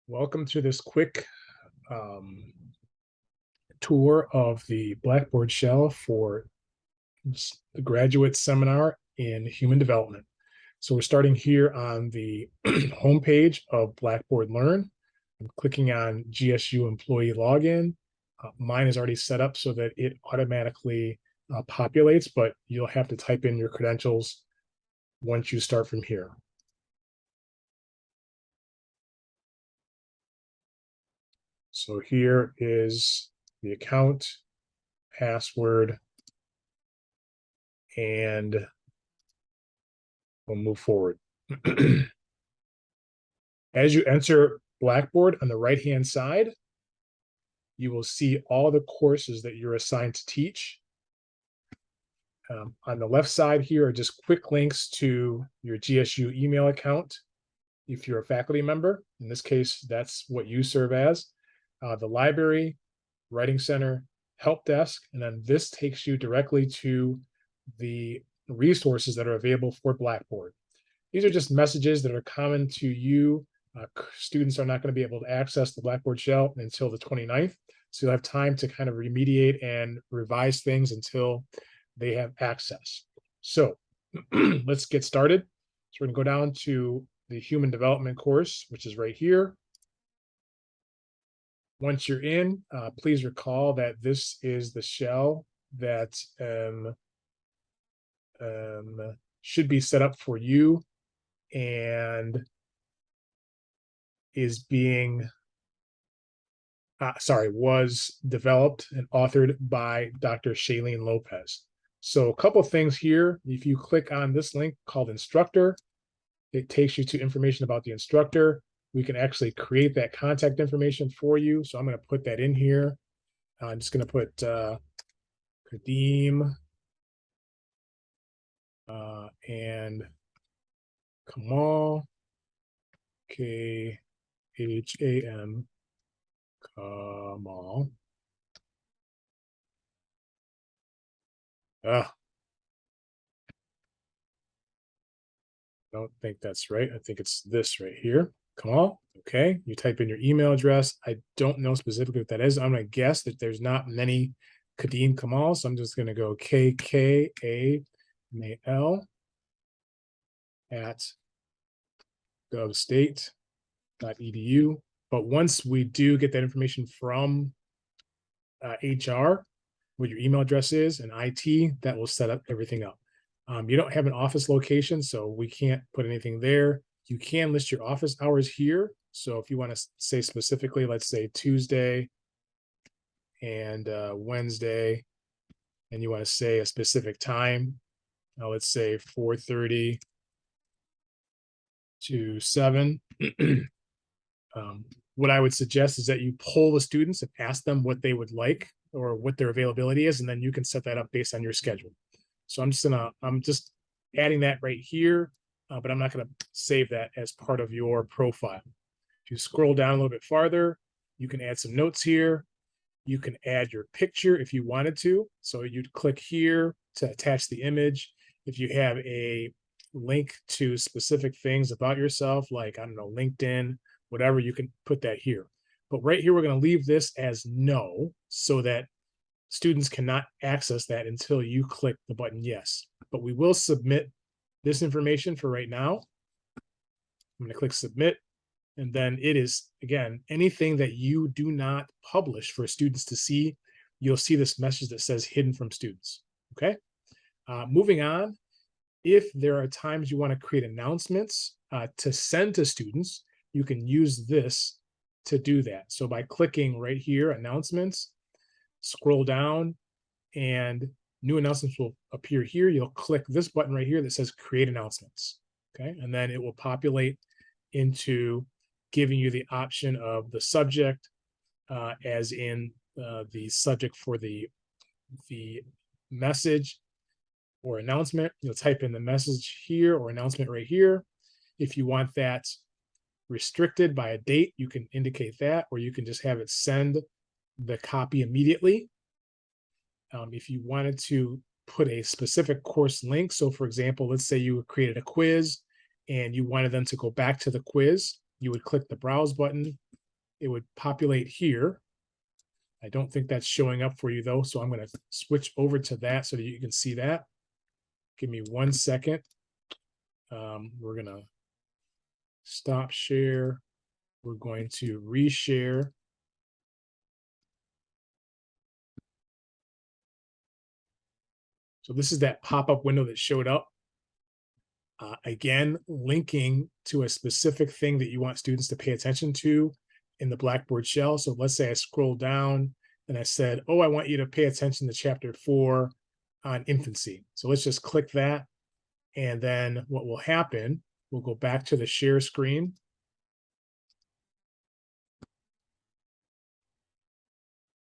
Welcome to this quick um, tour of the Blackboard shell for the graduate seminar in human development. So we're starting here on the homepage of Blackboard Learn. I'm clicking on GSU employee login. Mine is already set up so that it automatically populates, but you'll have to type in your credentials once you start from here. So here is the account, password, and we'll move forward. As you enter Blackboard on the right-hand side, you will see all the courses that you're assigned to teach. On the left side here are just quick links to your GSU email account. If you're a faculty member, in this case, that's what you serve as. The library, writing center, help desk, and then this takes you directly to the resources that are available for Blackboard. These are just messages that are common to you. Students are not going to be able to access the Blackboard shell until the 29th. So you'll have time to kind of remediate and revise things until they have access. So let's get started. So we're going to go down to the human development course, which is right here. Once you're in, please recall that this is the shell that should be set up for you and is being was developed and authored by Dr. Shailene Lopez. So a couple things here. If you click on this link called instructor, it takes you to information about the instructor. We can actually create that contact information for you. So I'm going to put that in here. I'm just going to put Kadeem and Kamal, K-H-A-M, Kamal. Don't think that's right. I think it's this right here. Kamal. Okay. You type in your email address. I don't know specifically what that is. I'm going to guess that there's not many Kadeem Kamal. So I'm just going to go KKAMAL at govstate.edu. But once we do get that information from HR, what your email address is, and IT, that will set up everything up. You don't have an office location, so we can't put anything there. You can list your office hours here. So if you want to say specifically, let's say Tuesday and Wednesday, and you want to say a specific time, let's say 4:30 to 7. What I would suggest is that you poll the students and ask them what they would like or what their availability is, and then you can set that up based on your schedule. So I'm just adding that right here, but I'm not going to save that as part of your profile. If you scroll down a little bit farther, you can add some notes here. You can add your picture if you wanted to. So you'd click here to attach the image. If you have a link to specific things about yourself, like, I don't know, LinkedIn, whatever, you can put that here. But right here, we're going to leave this as no, so that students cannot access that until you click the button yes. But we will submit this information for right now. I'm going to click submit. And then it is, again, anything that you do not publish for students to see, you'll see this message that says hidden from students. Okay. Moving on. If there are times you want to create announcements to send to students, you can use this to do that. So by clicking right here, announcements, scroll down, and new announcements will appear here. You'll click this button right here that says create announcements. Okay. And then it will populate into giving you the option of the subject, as in the subject for the message or announcement. You'll type in the message here or announcement right here. If you want that restricted by a date, you can indicate that, or you can just have it send the copy immediately. If you wanted to put a specific course link, so for example, let's say you created a quiz and you wanted them to go back to the quiz, you would click the browse button it would populate here. I don't think that's showing up for you though, so I'm going to switch over to that so that you can see that. Give me 1 second. We're going to stop share. We're going to reshare. So this is that pop-up window that showed up. Again, linking to a specific thing that you want students to pay attention to in the Blackboard shell. So let's say I scroll down and I said, oh, I want you to pay attention to chapter 4 on infancy. So let's just click that. And then what will happen, we'll go back to the share screen.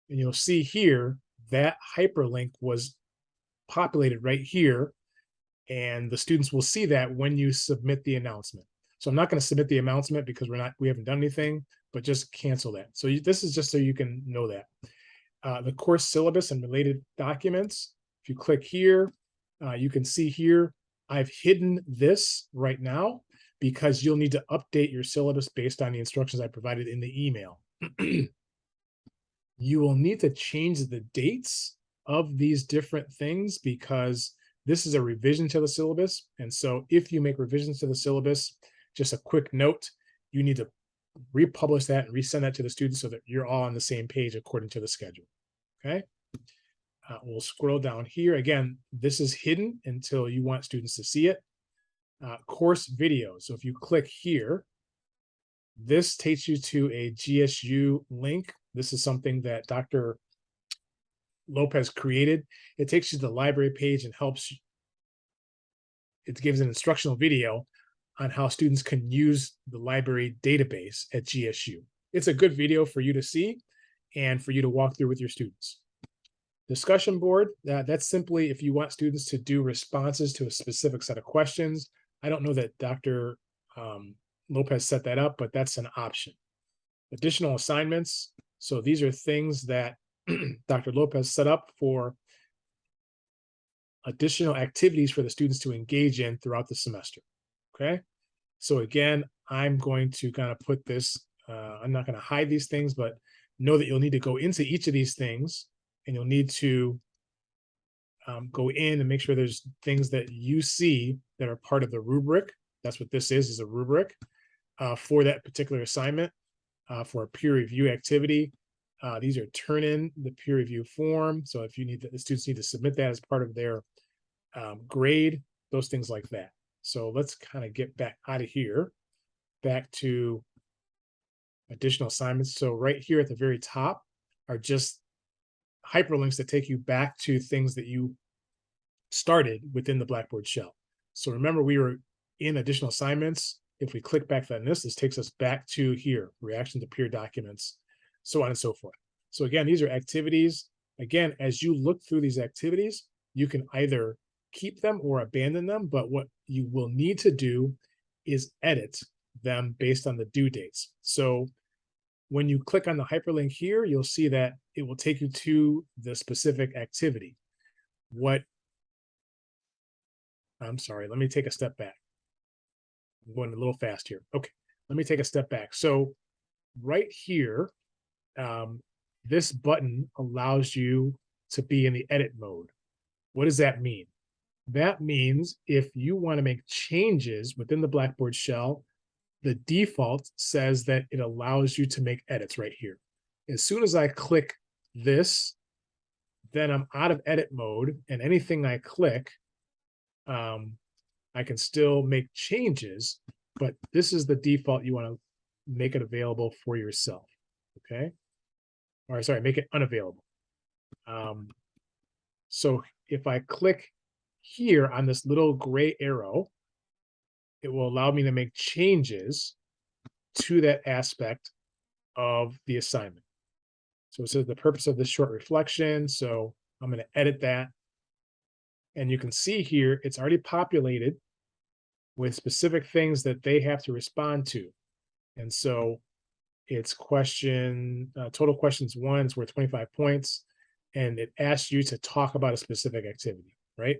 And you'll see here that hyperlink was populated right here. And the students will see that when you submit the announcement. So I'm not going to submit the announcement because we haven't done anything, but just cancel that. So this is just so you can know that. The course syllabus and related documents, if you click here, you can see here, I've hidden this right now because you'll need to update your syllabus based on the instructions I provided in the email. You will need to change the dates of these different things because this is a revision to the syllabus. And so if you make revisions to the syllabus, just a quick note, you need to republish that and resend that to the students so that you're all on the same page according to the schedule. Okay. We'll scroll down here. Again, this is hidden until you want students to see it. Course videos. So if you click here, this takes you to a GSU link. This is something that Dr. Lopez created. It takes you to the library page and it gives an instructional video on how students can use the library database at GSU. It's a good video for you to see and for you to walk through with your students. Discussion board, that's simply if you want students to do responses to a specific set of questions. I don't know that Dr. Lopez set that up, but that's an option. Additional assignments. So these are things that Dr. Lopez set up for additional activities for the students to engage in throughout the semester. Okay. So again, I'm going to kind of put this, I'm not going to hide these things, but know that you'll need to go into each of these things and you'll need to go in and make sure there's things that you see that are part of the rubric. That's what this is a rubric for that particular assignment for a peer review activity. These are turn in the peer review form. So if you need the students need to submit that as part of their grade, those things like that. So let's kind of get back out of here, back to additional assignments. So right here at the very top are just hyperlinks that take you back to things that you started within the Blackboard shell. So remember, we were in additional assignments. If we click back on this takes us back to here, reaction to peer documents, so on and so forth. So again, these are activities. Again, as you look through these activities, you can either keep them or abandon them, but what you will need to do is edit them based on the due dates. So when you click on the hyperlink here, you'll see that it will take you to the specific activity. I'm sorry, let me take a step back. I'm going a little fast here. Okay, let me take a step back. So right here, this button allows you to be in the edit mode. What does that mean? That means if you want to make changes within the Blackboard shell, the default says that it allows you to make edits right here. As soon as I click this, then I'm out of edit mode, and anything I click, I can still make changes, but this is the default. You want to make it available for yourself. Okay. Or sorry, make it unavailable. So if I click here on this little gray arrow, it will allow me to make changes to that aspect of the assignment. So it says the purpose of this short reflection. So I'm going to edit that. And you can see here, it's already populated with specific things that they have to respond to. And so it's total questions 1 is worth 25 points. And it asks you to talk about a specific activity, right?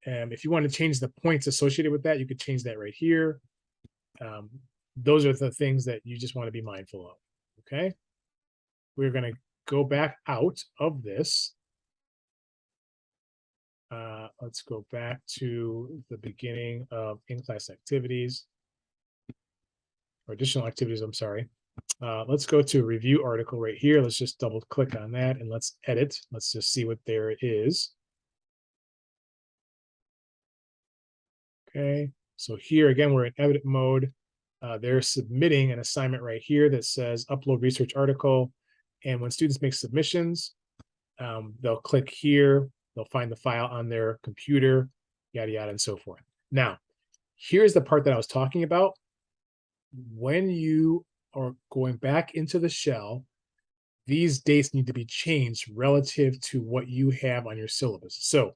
And if you want to change the points associated with that, you could change that right here. Those are the things that you just want to be mindful of. Okay. We're going to go back out of this. Let's go back to the beginning of in-class activities or additional activities. I'm sorry. Let's go to review article right here. Let's just double click on that and let's edit. Let's just see what there is. Okay. So here again, we're in edit mode. They're submitting an assignment right here that says upload research article. And when students make submissions, they'll click here. They'll find the file on their computer, yada, yada, and so forth. Now, here's the part that I was talking about. When you are going back into the shell, these dates need to be changed relative to what you have on your syllabus. So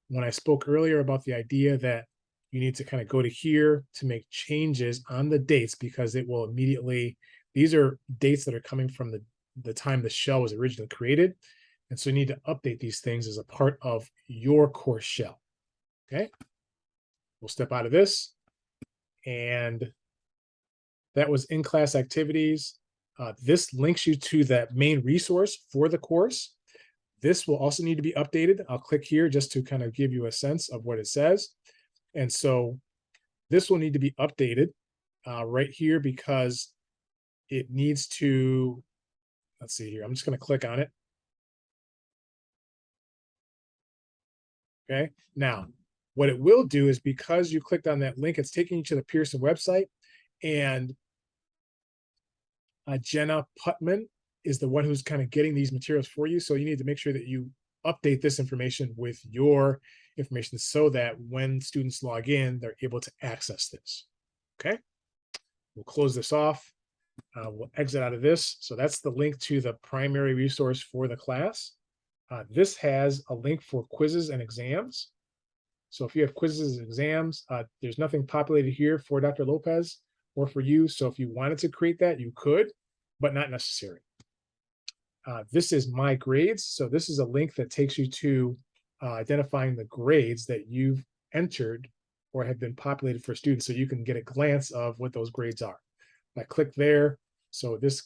when I spoke earlier about the idea that you need to kind of go to here to make changes on the dates because it will immediately, these are dates that are coming from the time the shell was originally created. And so you need to update these things as a part of your course shell. Okay. We'll step out of this. And that was in-class activities. This links you to that main resource for the course. This will also need to be updated. I'll click here just to kind of give you a sense of what it says. And so this will need to be updated right here because it needs to, let's see here. I'm just going to click on it. Okay. Now, what it will do is because you clicked on that link, it's taking you to the Pearson website, and Jenna Putman is the one who's kind of getting these materials for you. So you need to make sure that you update this information with your information so that when students log in, they're able to access this. Okay. We'll close this off. We'll exit out of this. So that's the link to the primary resource for the class. This has a link for quizzes and exams. So if you have quizzes and exams, there's nothing populated here for Dr. Lopez or for you. So if you wanted to create that, you could, but not necessary. This is my grades. So this is a link that takes you to identifying the grades that you've entered or have been populated for students, so you can get a glance of what those grades are. I click there. So this,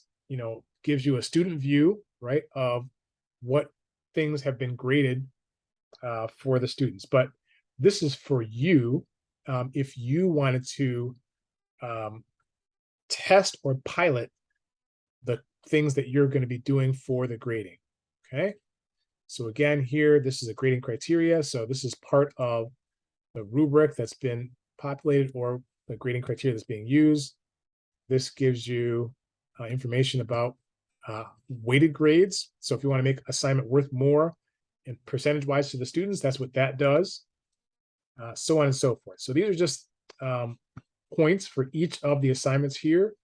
gives you a student view, right, of what things have been graded for the students. But this is for you if you wanted to test or pilot the things that you're going to be doing for the grading. Okay. So again, here, this is a grading criteria. So this is part of the rubric that's been populated or the grading criteria that's being used. This gives you information about weighted grades. So if you want to make assignment worth more and percentage-wise to the students, that's what that does. So on and so forth. So these are just points for each of the assignments here.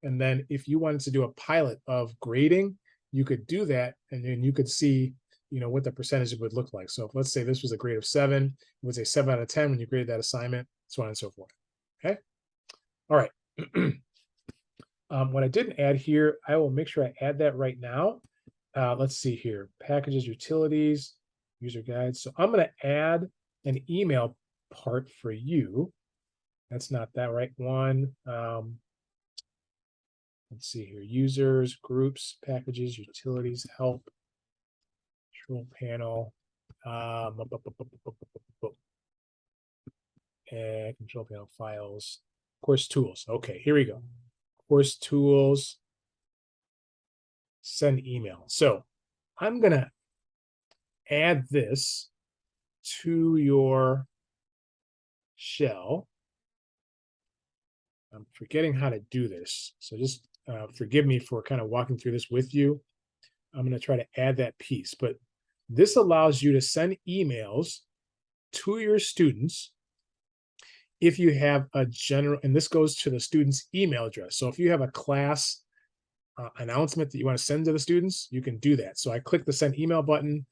And then if you wanted to do a pilot of grading, you could do that, and then you could see, what the percentage would look like. So if, let's say this was a grade of 7, it would say 7 out of 10 when you graded that assignment, so on and so forth. Okay. All right. What I didn't add here, I will make sure I add that right now. Let's see here. Packages, utilities, user guides. So I'm going to add an email part for you. That's not that right one. Let's see here. Users, groups, packages, utilities, help, control panel, and control panel files, course tools. Okay, here we go. Course tools, send email. So I'm going to add this to your shell. I'm forgetting how to do this. So just forgive me for kind of walking through this with you. I'm going to try to add that piece, but this allows you to send emails to your students if you have a general, and this goes to the student's email address. So if you have a class announcement that you want to send to the students, you can do that. So I click the send email button.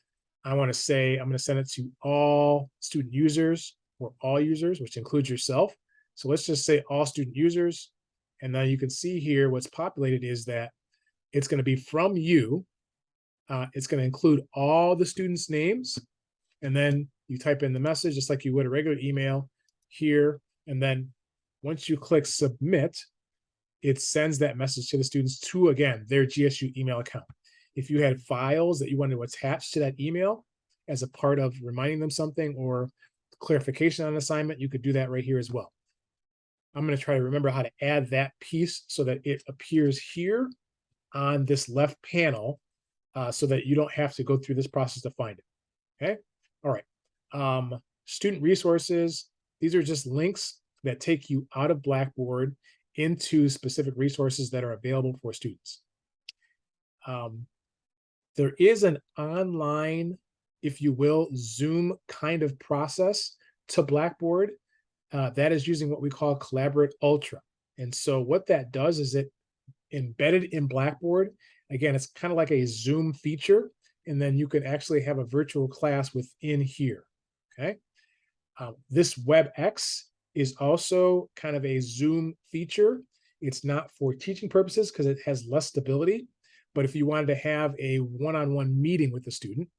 I want to say I'm going to send it to all student users or all users, which includes yourself. So let's just say all student users. And then you can see here what's populated is that it's going to be from you. It's going to include all the students' names. And then you type in the message just like you would a regular email here. And then once you click submit, it sends that message to the students to, again, their GSU email account. If you had files that you wanted to attach to that email as a part of reminding them something or clarification on an assignment, you could do that right here as well. I'm going to try to remember how to add that piece so that it appears here on this left panel, so that you don't have to go through this process to find it. Okay. All right. Student resources. These are just links that take you out of Blackboard into specific resources that are available for students. There is an online, if you will, Zoom kind of process to Blackboard that is using what we call Collaborate Ultra. And so what that does is it embedded in Blackboard. Again, it's kind of like a Zoom feature, and then you can actually have a virtual class within here. Okay. This WebEx is also kind of a Zoom feature. It's not for teaching purposes because it has less stability. But if you wanted to have a one-on-one meeting with the student,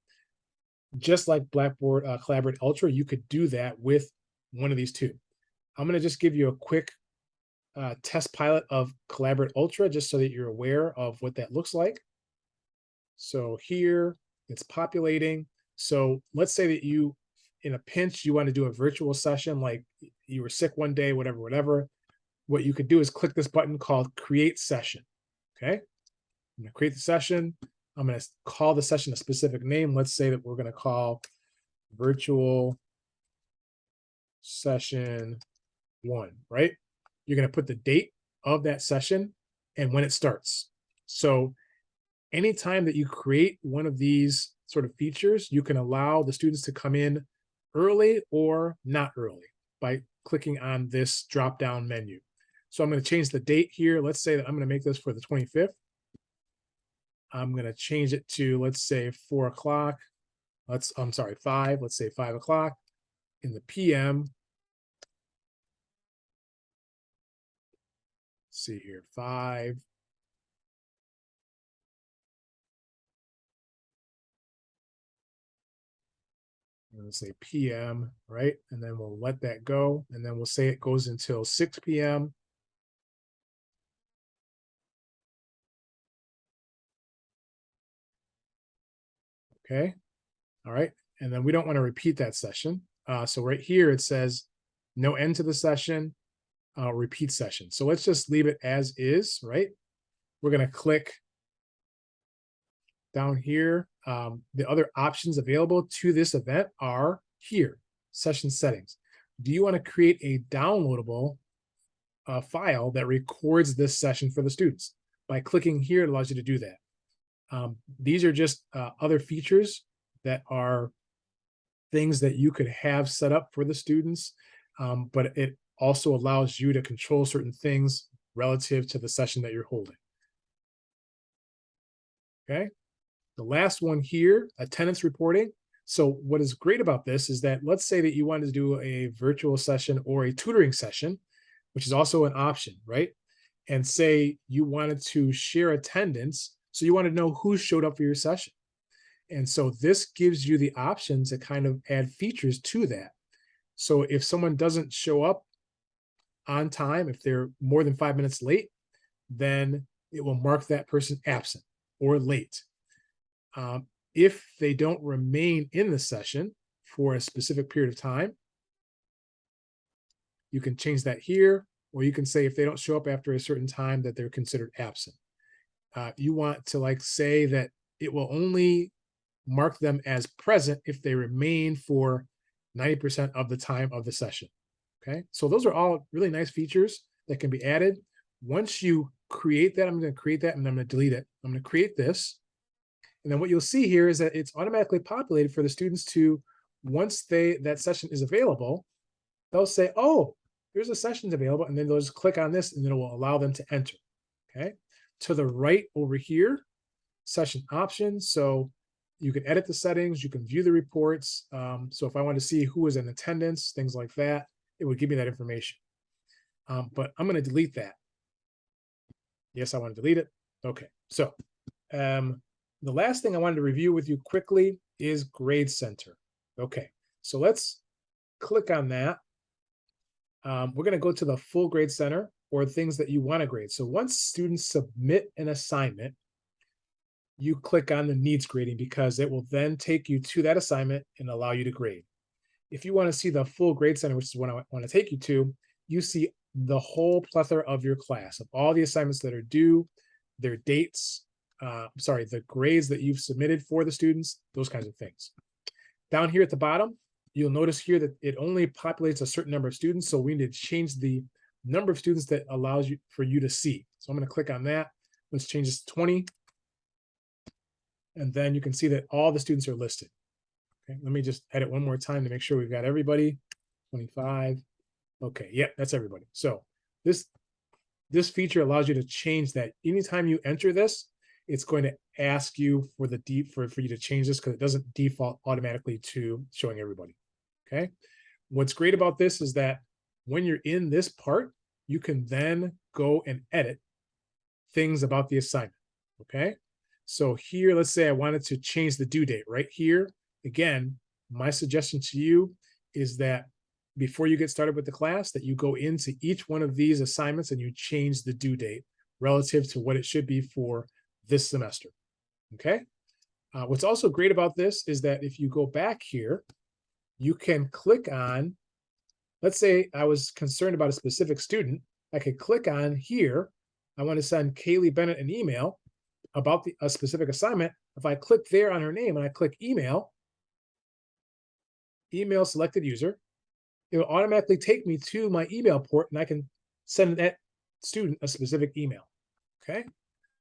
just like Blackboard Collaborate Ultra, you could do that with one of these two. I'm going to just give you a quick test pilot of Collaborate Ultra, just so that you're aware of what that looks like. So here it's populating. So let's say that you, in a pinch, you want to do a virtual session, like you were sick one day, whatever. What you could do is click this button called Create Session. Okay. I'm going to create the session. I'm going to call the session a specific name. Let's say that we're going to call Virtual Session 1, right? You're going to put the date of that session and when it starts. So anytime that you create one of these sort of features, you can allow the students to come in early or not early by clicking on this drop-down menu. So I'm going to change the date here. Let's say that I'm going to make this for the 25th. I'm going to change it to, let's say, 4 o'clock. I'm sorry, 5. Let's say 5 o'clock in the PM. Let's see here, 5. I'm going to say PM, right? And then we'll let that go. And then we'll say it goes until 6 PM. Okay. All right. And then we don't want to repeat that session. So right here, it says no end to the session, repeat session. So let's just leave it as is, right? We're going to click down here. The other options available to this event are here, session settings. Do you want to create a downloadable file that records this session for the students? By clicking here, it allows you to do that. These are just other features that are things that you could have set up for the students, but it also allows you to control certain things relative to the session that you're holding. Okay. The last one here, attendance reporting. So what is great about this is that, let's say that you wanted to do a virtual session or a tutoring session, which is also an option, right? And say you wanted to share attendance. So you want to know who showed up for your session. And so this gives you the option to kind of add features to that. So if someone doesn't show up on time, if they're more than 5 minutes late, then it will mark that person absent or late. If they don't remain in the session for a specific period of time, you can change that here, or you can say if they don't show up after a certain time that they're considered absent. You want to say that it will only mark them as present if they remain for 90% of the time of the session. Okay, so those are all really nice features that can be added. Once you create that, I'm going to create that and I'm going to delete it. I'm going to create this. And then what you'll see here is that it's automatically populated for the students to, once that session is available, they'll say, oh, there's a session available. And then they'll just click on this and then it will allow them to enter. Okay. To the right over here, session options. So you can edit the settings, you can view the reports. So if I want to see who is in attendance, things like that, it would give me that information. But I'm going to delete that. Yes, I want to delete it. Okay. So the last thing I wanted to review with you quickly is Grade Center. Okay. So let's click on that. We're going to go to the full Grade Center. or things that you want to grade. So once students submit an assignment, you click on the needs grading because it will then take you to that assignment and allow you to grade. If you want to see the full grade center, which is what I want to take you to, you see the whole plethora of your class, of all the assignments that are due, their dates, the grades that you've submitted for the students, those kinds of things. Down here at the bottom, you'll notice here that it only populates a certain number of students. So we need to change the number of students that allows you for you to see. So I'm going to click on that. Let's change this to 20. And then you can see that all the students are listed. Okay, let me just edit one more time to make sure we've got everybody. 25. Okay, yep, that's everybody. So this feature allows you to change that. Anytime you enter this, it's going to ask you for for you to change this because it doesn't default automatically to showing everybody. Okay. What's great about this is that when you're in this part, you can then go and edit things about the assignment. Okay. So here, let's say I wanted to change the due date right here. Again, my suggestion to you is that before you get started with the class, that you go into each one of these assignments and you change the due date relative to what it should be for this semester. Okay. What's also great about this is that if you go back here, you can click on, let's say I was concerned about a specific student. I could click on here. I want to send Kaylee Bennett an email about a specific assignment. If I click there on her name and I click email selected user, it will automatically take me to my email port and I can send that student a specific email. Okay.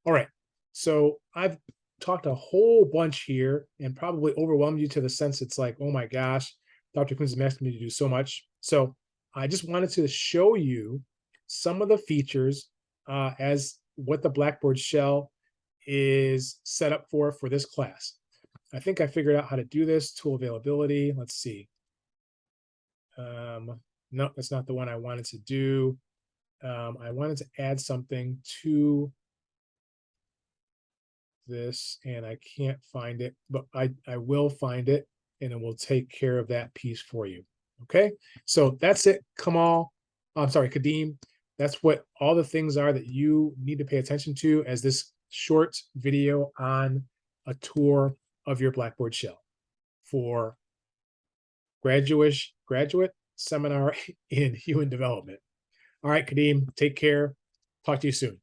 All right. So I've talked a whole bunch here and probably overwhelmed you to the sense it's like, oh my gosh, Dr. Quinn is asking me to do so much. So I just wanted to show you some of the features as what the Blackboard shell is set up for this class. I think I figured out how to do this. Tool availability. Let's see. No, that's not the one I wanted to do. I wanted to add something to this and I can't find it, but I will find it and it will take care of that piece for you. Okay, so that's it. Kamal, I'm sorry, Kadeem. That's what all the things are that you need to pay attention to as this short video on a tour of your Blackboard shell for graduate seminar in human development. All right, Kadeem, take care. Talk to you soon.